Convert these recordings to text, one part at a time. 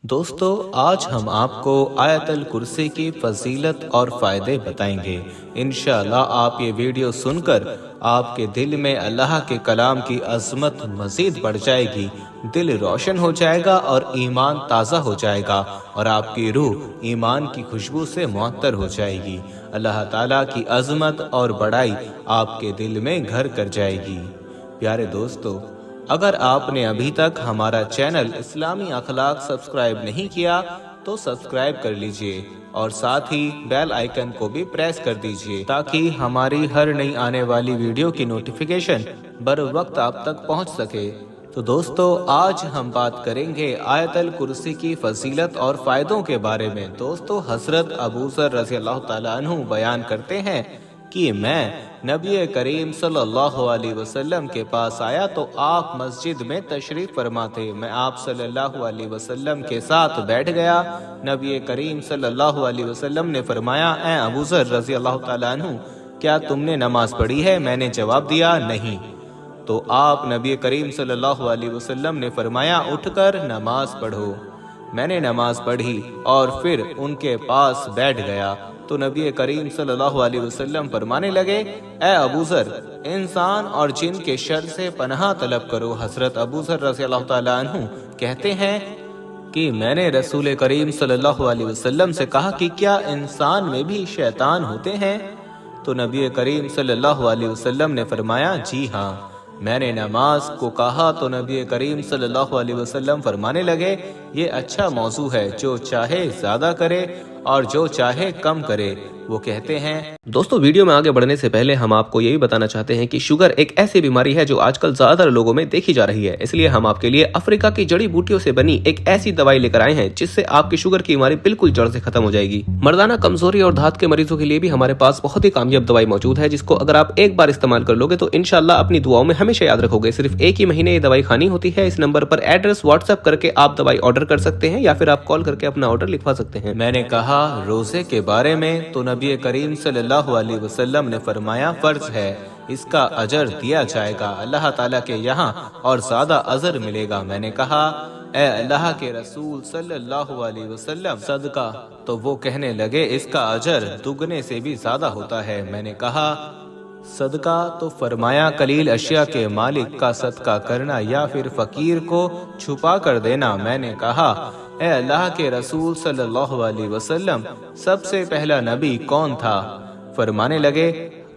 دوستو آج ہم آپ کو آیت الکرسی کی فضیلت اور فائدے بتائیں گے۔ انشاءاللہ آپ یہ ویڈیو سن کر آپ کے دل میں اللہ کے کلام کی عظمت مزید بڑھ جائے گی، دل روشن ہو جائے گا اور ایمان تازہ ہو جائے گا اور آپ کی روح ایمان کی خوشبو سے معطر ہو جائے گی۔ اللہ تعالیٰ کی عظمت اور بڑائی آپ کے دل میں گھر کر جائے گی۔ پیارے دوستو، اگر آپ نے ابھی تک ہمارا چینل اسلامی اخلاق سبسکرائب نہیں کیا تو سبسکرائب کر لیجئے اور ساتھ ہی بیل آئیکن کو بھی پریس کر دیجئے تاکہ ہماری ہر نئی آنے والی ویڈیو کی نوٹیفیکیشن بر وقت آپ تک پہنچ سکے۔ تو دوستو آج ہم بات کریں گے آیت الکرسی کی فضیلت اور فائدوں کے بارے میں۔ دوستو حضرت ابو ذر رضی اللہ تعالیٰ عنہ بیان کرتے ہیں کہ میں نبی کریم صلی اللہ علیہ وسلم کے پاس آیا تو آپ مسجد میں تشریف فرما تھے۔ میں آپ صلی اللہ علیہ وسلم کے ساتھ بیٹھ گیا۔ نبی کریم صلی اللہ علیہ وسلم نے فرمایا، اے ابو ذر رضی اللہ تعالیٰ عنہ، کیا تم نے نماز پڑھی ہے؟ میں نے جواب دیا، نہیں۔ تو آپ نبی کریم صلی اللہ علیہ وسلم نے فرمایا، اٹھ کر نماز پڑھو۔ میں نے نماز پڑھی اور پھر ان کے پاس بیٹھ گیا تو نبی کریم صلی اللہ علیہ وسلم فرمانے لگے، اے ابو ذر، انسان اور جن کے شر سے پناہ طلب کرو۔ حضرت ابو ذر رضی اللہ تعالیٰ عنہ کہتے ہیں کہ میں نے رسول کریم صلی اللہ علیہ وسلم سے کہا کہ کیا انسان میں بھی شیطان ہوتے ہیں؟ تو نبی کریم صلی اللہ علیہ وسلم نے فرمایا، جی ہاں۔ میں نے نماز کو کہا تو نبی کریم صلی اللہ علیہ وسلم فرمانے لگے، یہ اچھا موضوع ہے، جو چاہے زیادہ کرے اور جو چاہے کم کرے۔ وہ کہتے ہیں، دوستو ویڈیو میں آگے بڑھنے سے پہلے ہم آپ کو یہی بتانا چاہتے ہیں کہ شوگر ایک ایسی بیماری ہے جو آج کل زیادہ تر لوگوں میں دیکھی جا رہی ہے، اس لیے ہم آپ کے لیے افریقہ کی جڑی بوٹیوں سے بنی ایک ایسی دوائی لے کر آئے ہیں جس سے آپ کی شوگر کی بیماری بالکل جڑ سے ختم ہو جائے گی۔ مردانہ کمزوری اور دھات کے مریضوں کے لیے بھی ہمارے پاس بہت ہی کامیاب دوائی موجود ہے، جس کو اگر آپ ایک بار استعمال کر لو گے تو انشاءاللہ اپنی دعاؤں میں ہمیشہ یاد رکھو گے۔ صرف ایک ہی مہینے یہ دوائی کھانی ہوتی ہے۔ اس نمبر پر ایڈریس واٹس ایپ کر کے آپ دوائی آرڈر کر سکتے ہیں یا پھر آپ کال کر کے اپنا آرڈر لکھوا سکتے ہیں۔ میں نے کہا روزے کے بارے میں تو نبی کریم صلی اللہ علیہ وسلم نے فرمایا، فرض ہے، اس کا اجر دیا جائے گا اللہ تعالیٰ کے یہاں اور زیادہ اجر ملے گا۔ میں نے کہا، اے اللہ کے رسول صلی اللہ علیہ وسلم، صدقہ؟ تو وہ کہنے لگے، اس کا اجر دگنے سے بھی زیادہ ہوتا ہے۔ میں نے کہا، صدقہ؟ تو فرمایا، قلیل اشیاء کے مالک کا صدقہ کرنا یا پھر فقیر کو چھپا کر دینا۔ میں نے کہا، اے اللہ کے رسول صلی اللہ علیہ وسلم، سب سے پہلا نبی کون تھا؟ فرمانے لگے،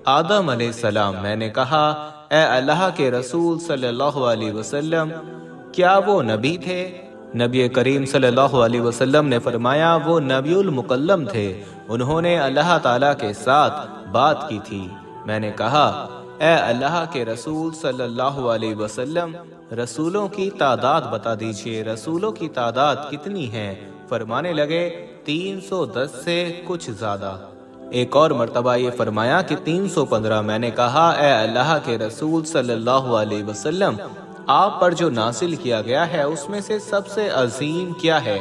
آدم علیہ السلام۔ میں نے کہا، اے اللہ کے رسول صلی اللہ علیہ وسلم، کیا وہ نبی تھے؟ نبی کریم صلی اللہ علیہ وسلم نے فرمایا، وہ نبی المکلم تھے، انہوں نے اللہ تعالیٰ کے ساتھ بات کی تھی۔ میں نے کہا، اے اللہ کے رسول صلی اللہ علیہ وسلم، رسولوں کی تعداد بتا دیجئے، رسولوں کی تعداد کتنی ہے؟ فرمانے لگے، 310 سے کچھ زیادہ۔ ایک اور مرتبہ یہ فرمایا کہ 315۔ میں نے کہا، اے اللہ کے رسول صلی اللہ علیہ وسلم، آپ پر جو نازل کیا گیا ہے اس میں سے سب سے عظیم کیا ہے؟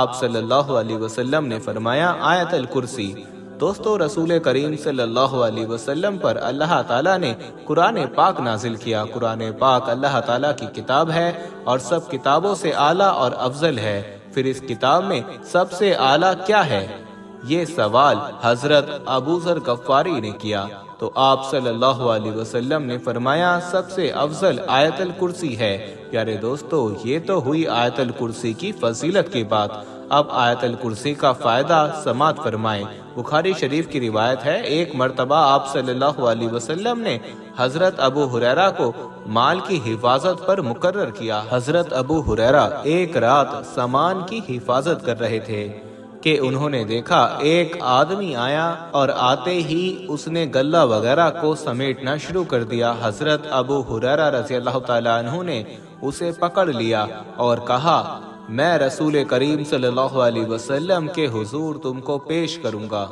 آپ صلی اللہ علیہ وسلم نے فرمایا، آیت الکرسی۔ دوستو رسول کریم صلی اللہ علیہ وسلم پر اللہ تعالیٰ نے قرآن پاک نازل کیا۔ قرآن پاک اللہ تعالیٰ کی کتاب ہے اور سب کتابوں سے اعلیٰ اور افضل ہے۔ پھر اس کتاب میں سب سے اعلیٰ کیا ہے؟ یہ سوال حضرت ابو ذر غفاری نے کیا تو آپ صلی اللہ علیہ وسلم نے فرمایا، سب سے افضل آیت الکرسی ہے۔ پیارے دوستو، یہ تو ہوئی آیت الکرسی کی فضیلت کی بات۔ اب آیت الکرسی کا فائدہ سماعت فرمائیں۔ بخاری شریف کی روایت ہے، ایک مرتبہ آپ صلی اللہ علیہ وسلم نے حضرت ابو ہریرہ کو مال کی حفاظت پر مقرر کیا۔ حضرت ابو ہریرہ ایک رات سامان کی حفاظت کر رہے تھے کہ انہوں نے دیکھا ایک آدمی آیا اور آتے ہی اس نے غلہ وغیرہ کو سمیٹنا شروع کر دیا۔ حضرت ابو ہریرہ رضی اللہ تعالیٰ عنہ نے اسے پکڑ لیا اور کہا، میں رسول کریم صلی اللہ علیہ وسلم کے حضور تم کو پیش کروں گا۔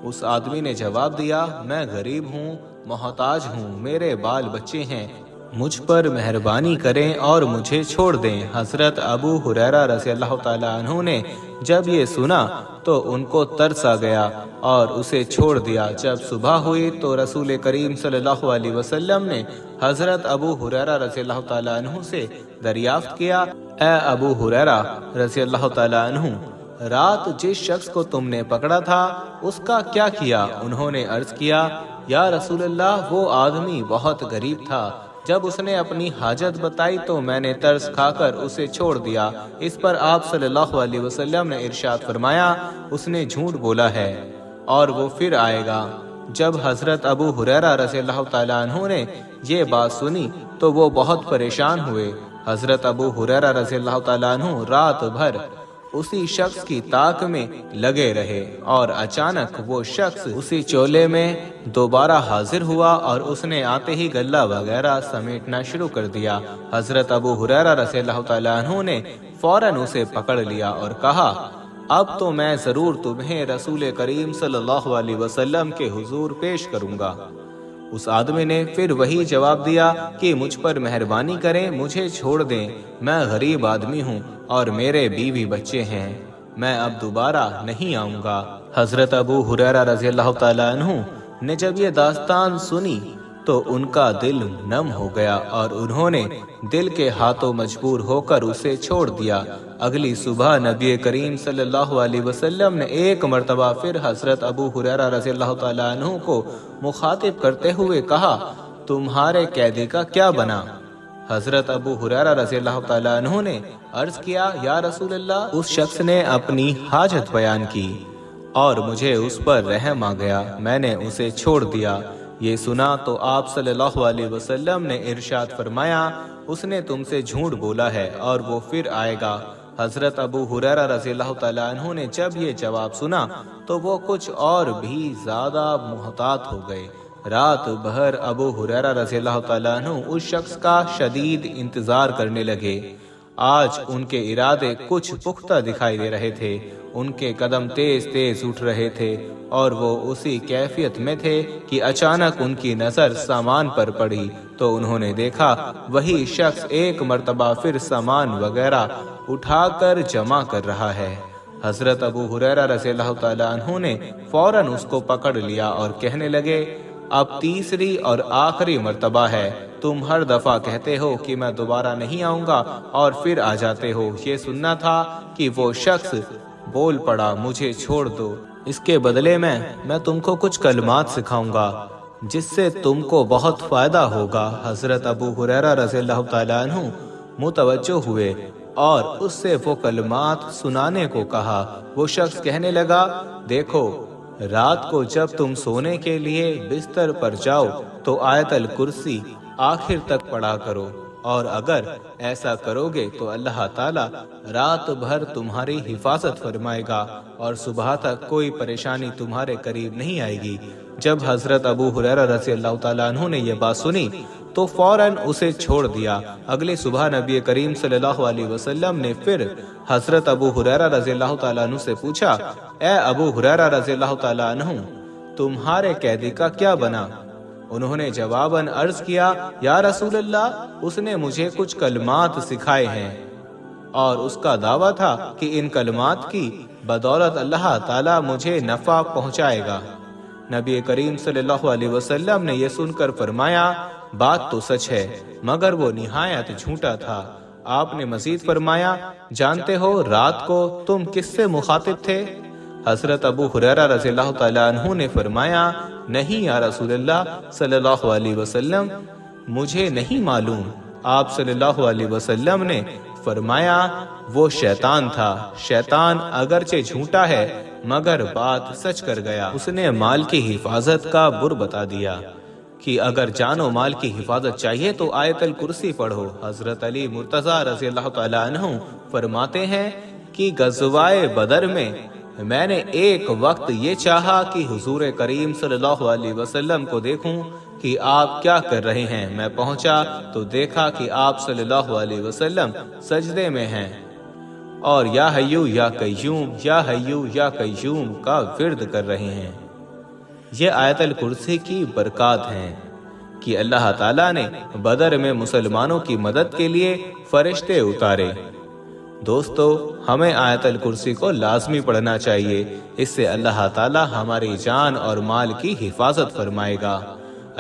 اس آدمی نے جواب دیا، میں غریب ہوں، محتاج ہوں، میرے بال بچے ہیں، مجھ پر مہربانی کریں اور مجھے چھوڑ دیں۔ حضرت ابو ہریرہ رضی اللہ تعالیٰ عنہ نے جب یہ سنا تو ان کو ترس آ گیا اور اسے چھوڑ دیا۔ جب صبح ہوئی تو رسول کریم صلی اللہ علیہ وسلم نے حضرت ابو ہریرہ رضی اللہ تعالیٰ عنہ سے دریافت کیا، اے ابو ہریرہ رضی اللہ تعالیٰ عنہ، رات جس شخص کو تم نے پکڑا تھا اس کا کیا کیا؟ انہوں نے عرض کیا، یا رسول اللہ، وہ آدمی بہت غریب تھا، جب اس نے اپنی حاجت بتائی تو میں نے ترس کھا کر اسے چھوڑ دیا۔ اس پر آپ صلی اللہ علیہ وسلم نے ارشاد فرمایا، اس نے جھوٹ بولا ہے اور وہ پھر آئے گا۔ جب حضرت ابو ہریرہ رضی اللہ تعالیٰ عنہ نے یہ بات سنی تو وہ بہت پریشان ہوئے۔ حضرت ابو ہریرہ رضی اللہ تعالیٰ عنہ رات بھر اسی شخص کی طاق میں لگے رہے اور اچانک وہ شخص اسی چولے میں دوبارہ حاضر ہوا اور اس نے آتے ہی غلہ وغیرہ سمیٹنا شروع کر دیا۔ حضرت ابو ہریرہ رضی اللہ تعالیٰ عنہ نے فوراً اسے پکڑ لیا اور کہا، اب تو میں ضرور تمہیں رسول کریم صلی اللہ علیہ وسلم کے حضور پیش کروں گا۔ اس آدمی نے پھر وہی جواب دیا کہ مجھ پر مہربانی کریں، مجھے چھوڑ دیں، میں غریب آدمی ہوں اور میرے بیوی بچے ہیں، میں اب دوبارہ نہیں آؤں گا۔ حضرت ابو ہریرہ رضی اللہ تعالیٰ عنہ نے جب یہ داستان سنی تو ان کا دل نم ہو گیا اور انہوں نے دل کے ہاتھوں مجبور ہو کر اسے چھوڑ دیا۔ اگلی صبح نبی کریم صلی اللہ علیہ وسلم نے ایک مرتبہ پھر حضرت ابو ہریرہ رضی اللہ تعالیٰ عنہ کو مخاطب کرتے ہوئے کہا، تمہارے قیدی کا کیا بنا؟ حضرت ابو ہریرہ رضی اللہ تعالیٰ عنہ نے عرض کیا، یا رسول اللہ، اس شخص نے اپنی حاجت بیان کی اور مجھے اس پر رحم آ گیا، میں نے اسے چھوڑ دیا۔ یہ سنا تو آپ صلی اللہ علیہ وسلم نے ارشاد فرمایا، اس نے تم سے جھوٹ بولا ہے اور وہ پھر آئے گا۔ حضرت ابو ہریرہ رضی اللہ تعالیٰ عنہ نے جب یہ جواب سنا تو وہ کچھ اور بھی زیادہ محتاط ہو گئے۔ رات بھر ابو ہریرہ رضی اللہ تعالیٰ عنہ اس شخص کا شدید انتظار کرنے لگے۔ آج ان کے ارادے کچھ پختہ دکھائی دے رہے تھے، ان کے قدم تیز تیز اٹھ رہے تھے اور وہ اسی کیفیت میں تھے کہ اچانک ان کی نظر سامان پر پڑی تو انہوں نے دیکھا وہی شخص ایک مرتبہ پھر سامان وغیرہ اٹھا کر جمع کر رہا ہے۔ حضرت ابو ہریرہ رضی اللہ تعالیٰ عنہ نے فوراً اس کو پکڑ لیا اور کہنے لگے، اب تیسری اور آخری مرتبہ ہے، تم ہر دفعہ کہتے ہو کہ میں دوبارہ نہیں آؤں گا اور پھر آ جاتے ہو۔ یہ سننا تھا کہ وہ شخص بول پڑا، مجھے چھوڑ دو، اس کے بدلے میں تم کو کچھ کلمات سکھاؤں گا جس سے تم کو بہت فائدہ ہوگا۔ حضرت ابو ہریرہ رضی اللہ تعالیٰ عنہ متوجہ ہوئے اور اس سے وہ کلمات سنانے کو کہا۔ وہ شخص کہنے لگا، دیکھو، رات کو جب تم سونے کے لیے بستر پر جاؤ تو آیت الکرسی آخر تک پڑھا کرو، اور اگر ایسا کرو گے تو اللہ تعالیٰ رات بھر تمہاری حفاظت فرمائے گا اور صبح تک کوئی پریشانی تمہارے قریب نہیں آئے گی۔ جب حضرت ابو ہریرہ رضی اللہ تعالیٰ عنہ نے یہ بات سنی تو فوراً اسے چھوڑ دیا۔ اگلی صبح نبی کریم صلی اللہ علیہ وسلم نے پھر حضرت ابو ہریرہ رضی اللہ تعالیٰ عنہ سے پوچھا، اے ابو ہریرہ رضی اللہ تعالیٰ عنہ، تمہارے قیدی کا کیا بنا؟ انہوں نے جواباً عرض کیا، یا رسول اللہ، اس نے مجھے کچھ کلمات سکھائے ہیں اور اس کا دعویٰ تھا کہ ان کلمات کی بدولت اللہ تعالیٰ مجھے نفع پہنچائے گا۔ نبی کریم صلی اللہ علیہ وسلم نے یہ سن کر فرمایا، بات تو سچ ہے مگر وہ نہایت جھوٹا تھا۔ آپ نے مزید فرمایا، جانتے ہو رات کو تم کس سے مخاطب تھے؟ حضرت ابو ہریرہ رضی اللہ تعالیٰ عنہ نے فرمایا، نہیں یا رسول اللہ صلی اللہ علیہ وسلم، مجھے نہیں معلوم۔ آپ صلی اللہ علیہ وسلم نے فرمایا، وہ شیطان تھا، شیطان اگرچہ جھوٹا ہے مگر بات سچ کر گیا۔ اس نے مال کی حفاظت کا بر بتا دیا کہ اگر جان و مال کی حفاظت چاہیے تو آیت الکرسی پڑھو۔ حضرت علی مرتضیٰ رضی اللہ تعالیٰ عنہ فرماتے ہیں کہ غزوہ بدر میں میں نے ایک وقت یہ چاہا کہ حضور کریم صلی اللہ علیہ وسلم کو دیکھوں کہ آپ کیا کر رہے ہیں۔ میں پہنچا تو دیکھا کہ آپ صلی اللہ علیہ وسلم سجدے میں ہیں اور یا حیو یا قیوم یا حیو یا قیوم کا ورد کر رہے ہیں۔ یہ آیت الکرسی کی برکات ہیں کہ اللہ تعالیٰ نے بدر میں مسلمانوں کی مدد کے لیے فرشتے اتارے۔ دوستو، ہمیں آیت الکرسی کو لازمی پڑھنا چاہیے، اس سے اللہ تعالیٰ ہماری جان اور مال کی حفاظت فرمائے گا۔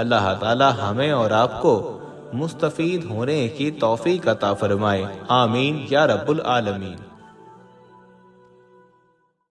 اللہ تعالیٰ ہمیں اور آپ کو مستفید ہونے کی توفیق عطا فرمائے، آمین یا رب العالمین۔